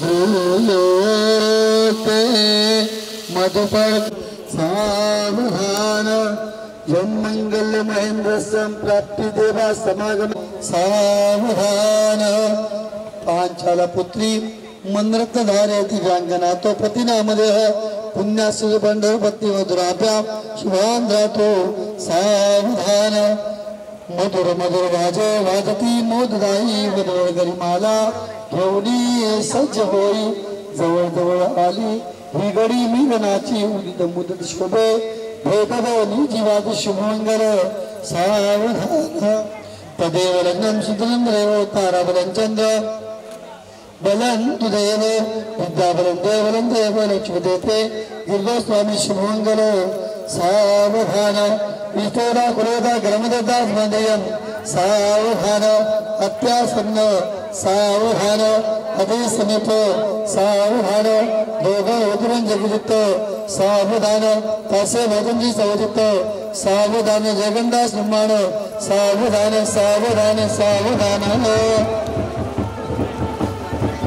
भूलोके मधुपर सावधान यम मंगल महेंद्र संप्राप्ति देवा समागम सावधान पांचाला पुत्री मनरत्नधारे दिव्यांगना तो प्रतिनामदेह पुण्यासी पंढरपती मधुराभ्याम शुभांध्रातो सावधान मधुर मधुर वाजे वाजती मोददाई वदवळ गरिमाला घेऊनी सज्ज होई जवळ जवळ आली ही गडी मिलनाची उदित मुदत शोभे भेदभवनी जीवाद शुभमंगल सावधान तदेव लग्नं सुतरं ताराबलं चंद्र बलं तुदेव विद्याबलं देवलं देव लक्ष्मी देते गिरिस्वामी शुभमंगल सावधान विष्णुरा कुलोदा ग्रमदत्ता स्मदयं सावधान अत्यासन्न सावधान अतिसमीप सावधान दोघं उतरून जगजित सावधान तसे वदनजी सवजित सावधान जगन्दास निर्माण सावधान सावधान सावधान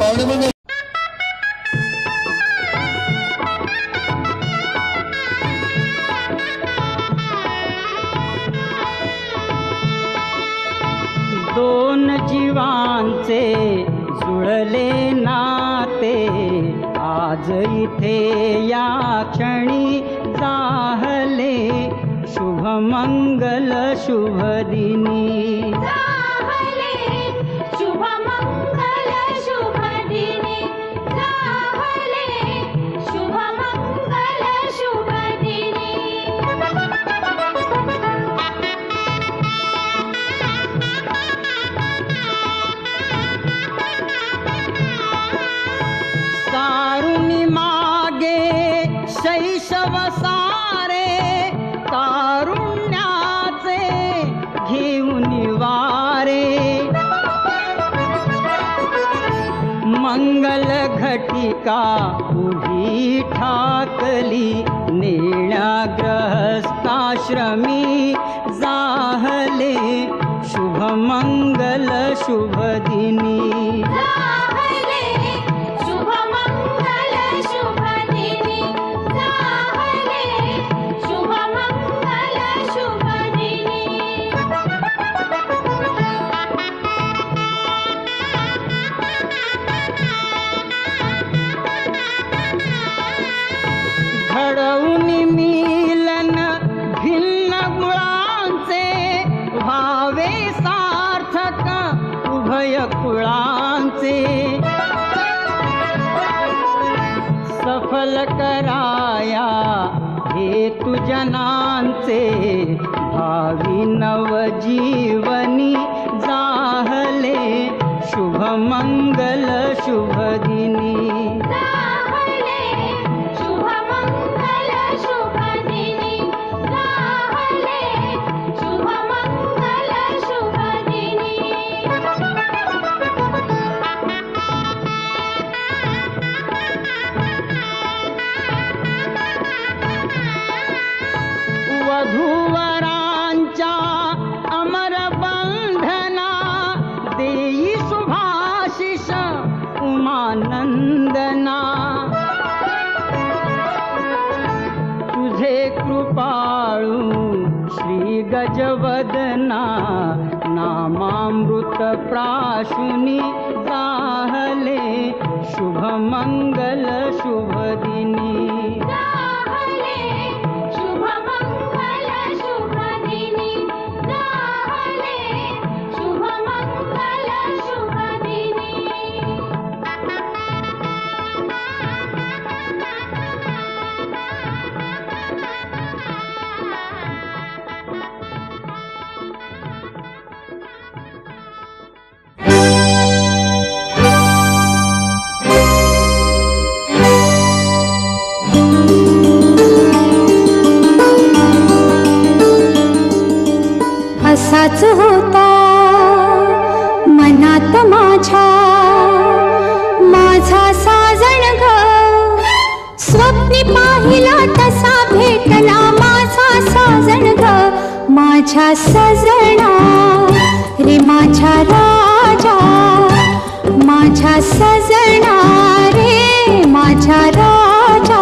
पावणे दोन जीवांचे जुळले नाते आज इथे या क्षणी जाहले शुभमंगल शुभदिनी जाहले शुभमंगल शुभदिनी जाहले शुभमंगल शुभदिनी तारुणी मागे शैशव सारे तारुण्याचे घेऊन वारे मंगल घटिका उभी ठाकली नेण्या ग्रहस्थाश्रमी जाहले शुभमंगल शुभदिनी घडवून मिलन भिन्न गुणांचे भावे सार्थक उभय कुळांचे सफल कराया हेतु जनांचे भावी नवजीवनी जाहले शुभमंगल शुभदिनी वधूवरांच्या अमर बंधना देई सुभाशिष उमानंदना तुझे कृपाळू श्री गजवदना नामामृत प्राशुनी जाहले शुभमंगल शुभदिनी असाच होता मनात माझा माझा साजण ग स्वप्नी पाहिला तसा भेटला माझा साजण ग माझ्या सजना रे माझ्या राजा माझ्या सजना रे माझ्या राजा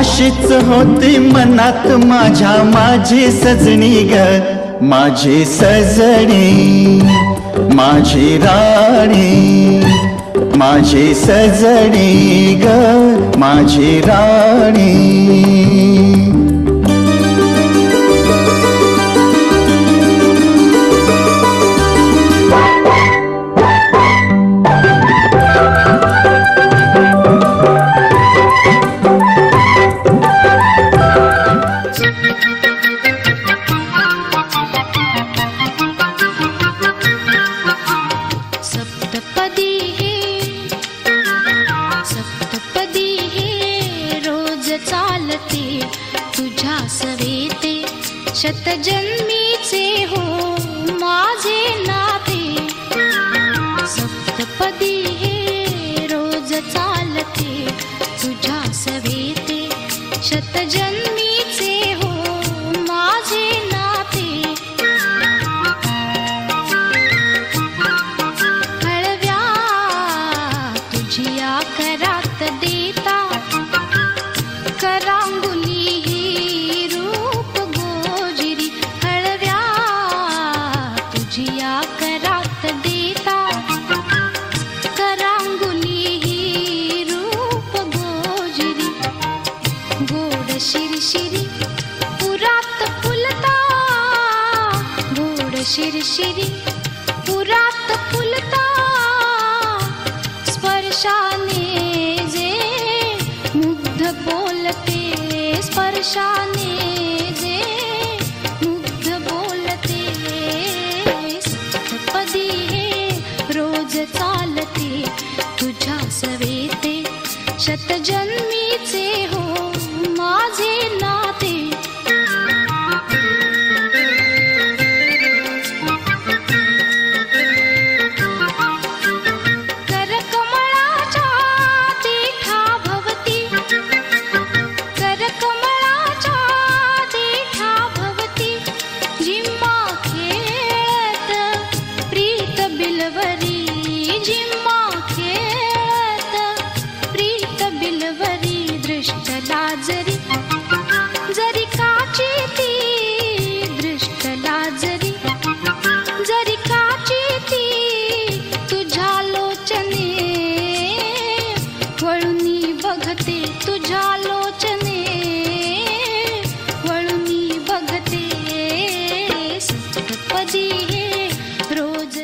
अशीच होती मनात माझ्या माझी सजनी ग, माझी सजनी, माझी राणी, माझी सजनी ग, माझी राणी. शतजन्मीचे हो माझे नाते, सप्तपदी हे रोज चालते तुझ्या सवेते. शतजन्मीचे हो माझे नाते, हळव्या तुझिया करात देता करांगुली करात देता करांगुली ही रूप गोजरी. गोड शिरशिरी पुरात फुलता, गोड शिरशिरी पुरात फुलता. स्पर्शाने जे मुग्ध बोलते, स्पर्शाने जे मुग्ध बोलते. पदी हे रोज चालते तुझ्या सवेते. शतजन्मीचे हो माझे नाते. करकमळाच्या देठा भवती, करकमळाच्या देठा भवती. जिम्मा खेळत प्रीत बिलवरी, जिम्मा खेळत प्रीत बिलवरी. दृष्ट लाजरी जरी काची ती, दृष्ट लाजरी जरी काची ती. तुझ्या लोचने वळुनी बघते, तुझ्या लोचने वळुनी बघते. सप्तपदी हे रोज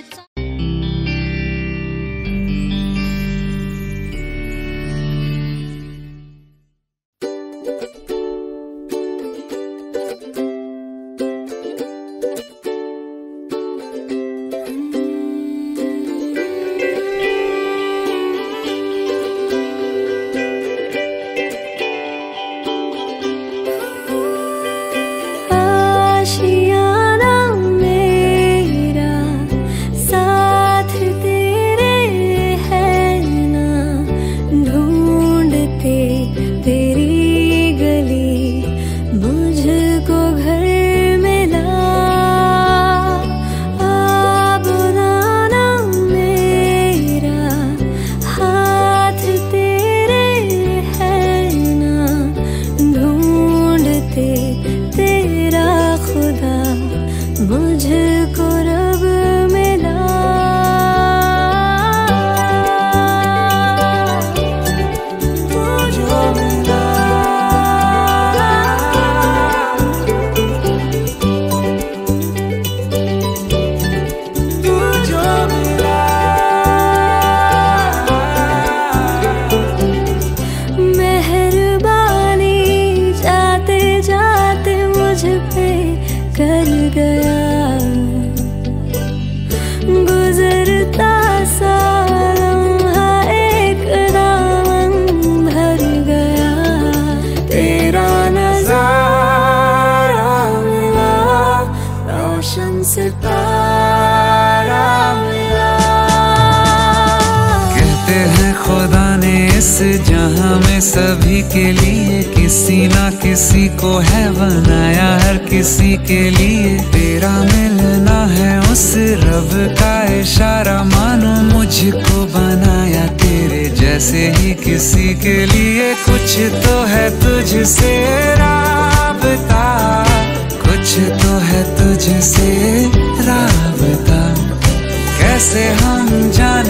सभी के लिए किसी ना किसी को है बनाया, हर किसी के लिए तेरा मिलना है उस रब का इशारा। मानो मुझको बनाया तेरे जैसे ही किसी के लिए कुछ तो है तुझसे राबता, कुछ तो है तुझसे राबता। कैसे हम जान